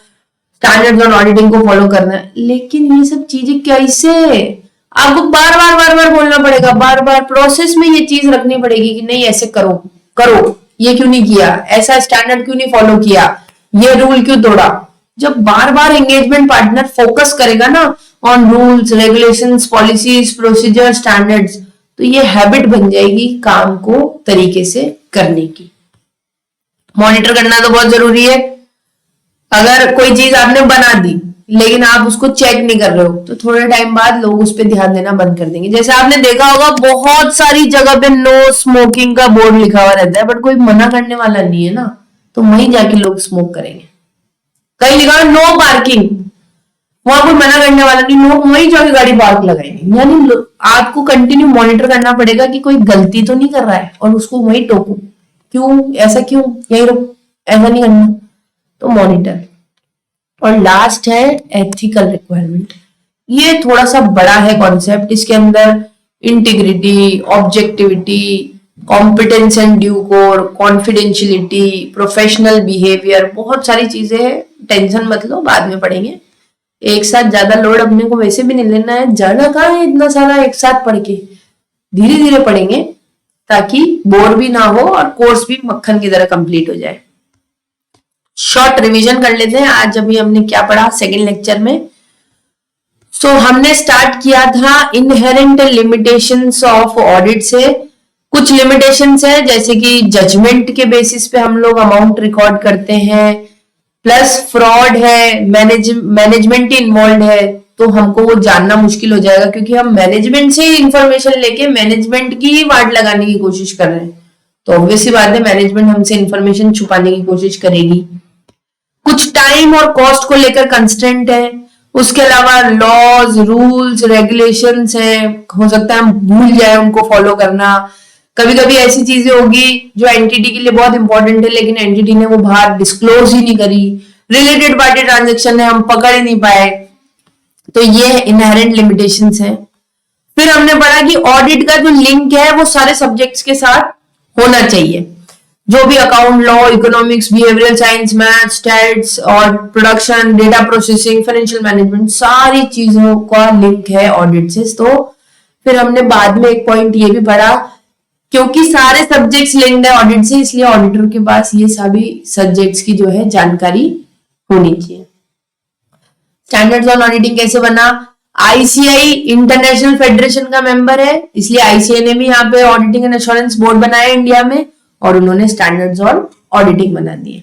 स्टैंडर्ड्स और ऑडिटिंग को फॉलो करना है। लेकिन ये सब चीजें कैसे? आपको बार बार बोलना पड़ेगा, बार बार प्रोसेस में ये चीज रखनी पड़ेगी कि नहीं ऐसे करो करो, ये क्यों नहीं किया, ऐसा स्टैंडर्ड क्यों नहीं फॉलो किया, ये रूल क्यों तोड़ा। जब बार बार एंगेजमेंट पार्टनर फोकस करेगा ना on rules regulations policies procedure standards, तो ये हैबिट बन जाएगी काम को तरीके से करने की। मॉनिटर करना तो बहुत जरूरी है। अगर कोई चीज आपने बना दी लेकिन आप उसको चेक नहीं कर रहे हो तो थोड़े टाइम बाद लोग उस पर ध्यान देना बंद कर देंगे। जैसे आपने देखा होगा बहुत सारी जगह पे नो स्मोकिंग का बोर्ड लिखा हुआ रहता है, बट कोई मना करने वाला नहीं है ना, तो वहीं जाके लोग स्मोक करेंगे। कहीं लिखा है नो पार्किंग, वहां कोई मना करने वाला नहीं, लोग वहीं जाके गाड़ी पार्क लगाएंगे। यानी आपको कंटिन्यू मॉनिटर करना पड़ेगा कि कोई गलती तो नहीं कर रहा है और उसको वहीं टोको, क्यों ऐसा, क्यों यही रुक, ऐसा नहीं करना, तो मॉनिटर। और लास्ट है एथिकल रिक्वायरमेंट। ये थोड़ा सा बड़ा है कॉन्सेप्ट, इसके अंदर integrity, objectivity, competence and due core, confidentiality, professional behaviour, बहुत सारी चीजें हैं। टेंशन मत लो, बाद में पढ़ेंगे। एक साथ ज्यादा लोड अपने को वैसे भी नहीं लेना है, जाना कहाँ है इतना सारा एक साथ पढ़ के, धीरे धीरे पढ़ेंगे ताकि बोर भी ना हो और कोर्स भी मक्खन की तरह कंप्लीट हो जाए। शॉर्ट रिवीजन कर लेते हैं आज अभी हमने क्या पढ़ा सेकंड लेक्चर में। सो हमने स्टार्ट किया था इनहेरेंट लिमिटेशंस ऑफ ऑडिट से। कुछ लिमिटेशंस है जैसे कि जजमेंट के बेसिस पे हम लोग अमाउंट रिकॉर्ड करते हैं, प्लस फ्रॉड है, मैनेजमेंट इन्वॉल्व है, तो हमको वो जानना मुश्किल हो जाएगा क्योंकि हम मैनेजमेंट से इंफॉर्मेशन लेके मैनेजमेंट की ही वाट लगाने की कोशिश कर रहे हैं, तो ऑब्वियसली बात है मैनेजमेंट हमसे इंफॉर्मेशन छुपाने की कोशिश करेगी। कुछ टाइम और कॉस्ट को लेकर कंस्टेंट है, उसके अलावा लॉज रूल्स रेगुलेशंस है, हो सकता है हम भूल जाए उनको फॉलो करना। कभी कभी ऐसी चीजें होगी जो एंटिटी के लिए बहुत इंपॉर्टेंट है लेकिन एंटिटी ने वो बाहर डिस्क्लोज ही नहीं करी, रिलेटेड पार्टी ट्रांजेक्शन है हम पकड़ ही नहीं पाए, तो ये इनहेरेंट लिमिटेशंस है। फिर हमने पढ़ा कि ऑडिट का जो लिंक है वो सारे सब्जेक्ट्स के साथ होना चाहिए, जो भी account law economics behavioural science maths stats और production data processing financial management, सारी चीजों का लिंक है ऑडिट से। तो फिर हमने बाद में एक पॉइंट ये भी पढ़ा क्योंकि सारे सब्जेक्ट्स लिंक्ड है ऑडिट से, इसलिए ऑडिटर के पास ये सभी सब्जेक्ट्स की जो है जानकारी होनी चाहिए। स्टैंडर्ड्स ऑन ऑडिटिंग कैसे बना, आईसीआई इंटरनेशनल फेडरेशन का मेंबर है, इसलिए आईसीआई ने भी यहाँ पे ऑडिटिंग एंड एश्योरेंस बोर्ड बनाया इंडिया में और उन्होंने स्टैंडर्ड्स ऑन ऑडिटिंग बना दिए।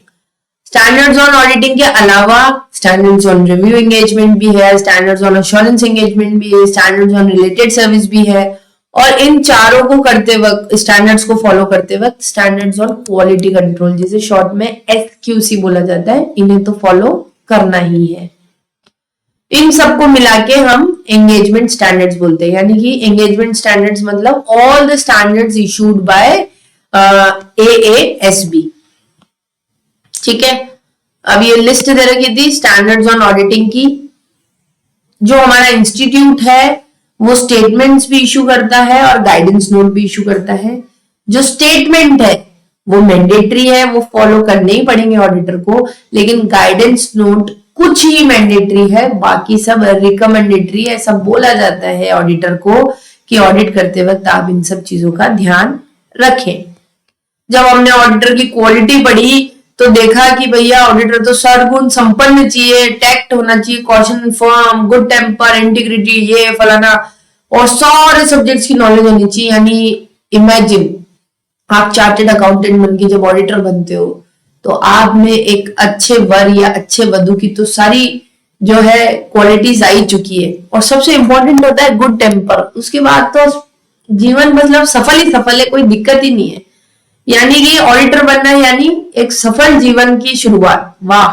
स्टैंडर्ड्स ऑन ऑडिटिंग के अलावा स्टैंडर्ड्स ऑन रिव्यू एंगेजमेंट भी है, स्टैंडर्ड्स ऑन एश्योरेंस एंगेजमेंट भी है, स्टैंडर्ड्स ऑन रिलेटेड सर्विस भी है, और इन चारों को करते वक्त स्टैंडर्ड्स को फॉलो करते वक्त स्टैंडर्ड्स ऑन क्वालिटी कंट्रोल जिसे शॉर्ट में एसक्यूसी बोला जाता है, इन्हें तो फॉलो करना ही है। इन सबको मिला के हम एंगेजमेंट स्टैंडर्ड्स बोलते हैं, यानी कि एंगेजमेंट स्टैंडर्ड्स मतलब all the standards issued by AASB। ठीक है, अब ये लिस्ट दे रखी थी स्टैंडर्ड्स ऑन ऑडिटिंग की। जो हमारा इंस्टीट्यूट है वो स्टेटमेंट्स भी इशू करता है और गाइडेंस नोट भी इशू करता है। जो स्टेटमेंट है वो मैंडेटरी है, वो फॉलो करने ही पड़ेंगे ऑडिटर को, लेकिन गाइडेंस नोट कुछ ही मैंडेटरी है, बाकी सब रिकमेंडेटरी है। सब बोला जाता है ऑडिटर को कि ऑडिट करते वक्त आप इन सब चीजों का ध्यान रखें। जब हमने ऑडिटर की क्वालिटी पढ़ी तो देखा कि भैया ऑडिटर तो सर्वगुण संपन्न चाहिए, टैक्ट होना चाहिए, caution firm, good temper, integrity, ये फलाना, और सारे सब्जेक्ट्स की नॉलेज होनी चाहिए। यानी इमेजिन आप चार्टेड अकाउंटेंट बन के जब ऑडिटर बनते हो तो आप में एक अच्छे वर या अच्छे वधु की तो सारी जो है क्वालिटीज आई चुकी है, और सबसे इंपॉर्टेंट होता है गुड टेम्पर। उसके बाद तो जीवन मतलब सफल ही सफल है, कोई दिक्कत ही नहीं है। यानी कि ऑडिटर बनना यानी एक सफल जीवन की शुरुआत। वाह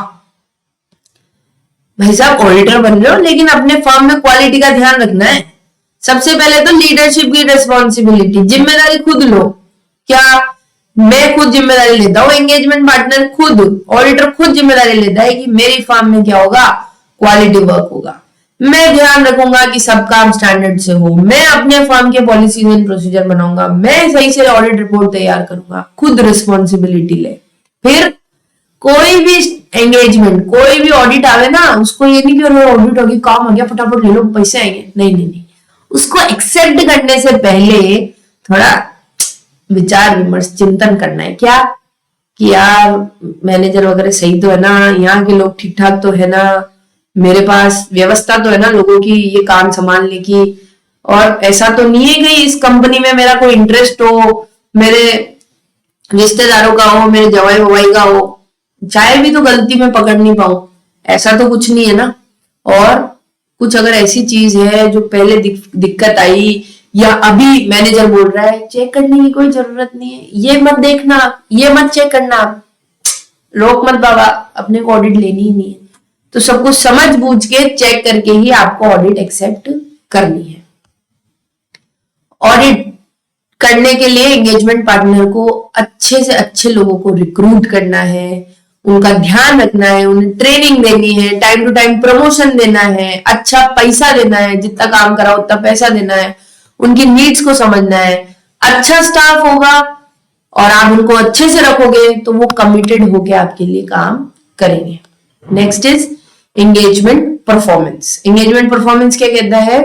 भाई साहब, ऑडिटर बन रहे हो लेकिन अपने फर्म में क्वालिटी का ध्यान रखना है। सबसे पहले तो लीडरशिप की रिस्पॉन्सिबिलिटी, जिम्मेदारी खुद लो। क्या मैं खुद जिम्मेदारी लेता हूँ, एंगेजमेंट पार्टनर खुद, ऑडिटर खुद जिम्मेदारी लेता है कि मेरी फर्म में क्या होगा, क्वालिटी वर्क होगा। मैं ध्यान रखूंगा कि सब काम स्टैंडर्ड से हो, मैं अपने फर्म के पॉलिसीज एंड प्रोसीजर बनाऊंगा, मैं सही से ऑडिट रिपोर्ट तैयार करूंगा, खुद रिस्पॉन्सिबिलिटी ले। फिर कोई भी एंगेजमेंट, कोई भी ऑडिट आवे ना, उसको ये नहीं कि ऑडिट होगी काम आ गया फटाफट ले लो पैसे आएंगे, नहीं नहीं नहीं, उसको एक्सेप्ट करने से पहले थोड़ा विचार विमर्श चिंतन करना है। क्या कि यार मैनेजर वगैरह सही तो है ना, यहाँ के लोग ठीक ठाक तो है ना, मेरे पास व्यवस्था तो है ना लोगों की ये काम संभालने की, और ऐसा तो नहीं है कि इस कंपनी में मेरा कोई इंटरेस्ट हो, मेरे रिश्तेदारों का हो, मेरे जवाई बवाई का हो, चाहे भी तो गलती में पकड़ नहीं पाऊं, ऐसा तो कुछ नहीं है ना। और कुछ अगर ऐसी चीज है जो पहले दिक्कत आई या अभी मैनेजर बोल रहा है चेक करने की कोई जरूरत नहीं है, ये मत देखना, ये मत चेक करना, रोक मत बाबा, अपने को ऑडिट लेनी ही नहीं है, तो सब कुछ समझ बूझ के चेक करके ही आपको ऑडिट एक्सेप्ट करनी है। ऑडिट करने के लिए एंगेजमेंट पार्टनर को अच्छे से अच्छे लोगों को रिक्रूट करना है, उनका ध्यान रखना है, उन्हें ट्रेनिंग देनी है, टाइम टू टाइम प्रमोशन देना है, अच्छा पैसा देना है, जितना काम करा उतना पैसा देना है, उनकी नीड्स को समझना है। अच्छा स्टाफ होगा और आप उनको अच्छे से रखोगे तो वो कमिटेड होके आपके लिए काम करेंगे। Next is engagement performance. Engagement performance क्या कहता है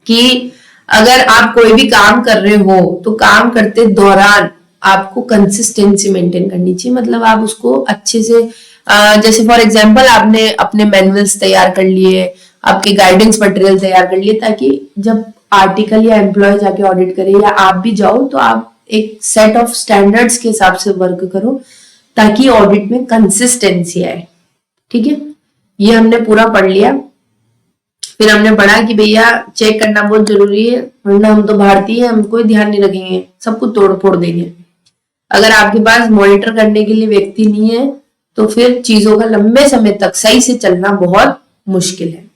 कि अगर आप कोई भी काम कर रहे हो तो काम करते दौरान आपको कंसिस्टेंसी मेंटेन करनी चाहिए, मतलब आप उसको अच्छे से जैसे फॉर एग्जांपल आपने अपने मैनुअल्स तैयार कर लिए, आपके गाइडेंस मटेरियल तैयार कर लिए, ताकि जब आर्टिकल या एम्प्लॉय जाके ऑडिट करे या आप भी जाओ तो आप एक सेट ऑफ स्टैंडर्ड्स के हिसाब से वर्क करो ताकि ऑडिट में कंसिस्टेंसी आए। ठीक है, ये हमने पूरा पढ़ लिया। फिर हमने पढ़ा कि भैया चेक करना बहुत जरूरी है, वरना हम तो भारतीय हैं, हम कोई ध्यान नहीं रखेंगे, सब कुछ तोड़ फोड़ देंगे। अगर आपके पास मॉनिटर करने के लिए व्यक्ति नहीं है तो फिर चीजों का लंबे समय तक सही से चलना बहुत मुश्किल है।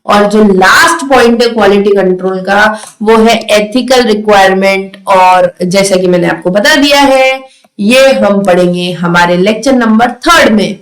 और जो लास्ट पॉइंट है क्वालिटी कंट्रोल का, वो है एथिकल रिक्वायरमेंट, और जैसा कि मैंने आपको बता दिया है ये हम पढ़ेंगे हमारे लेक्चर नंबर 3 में।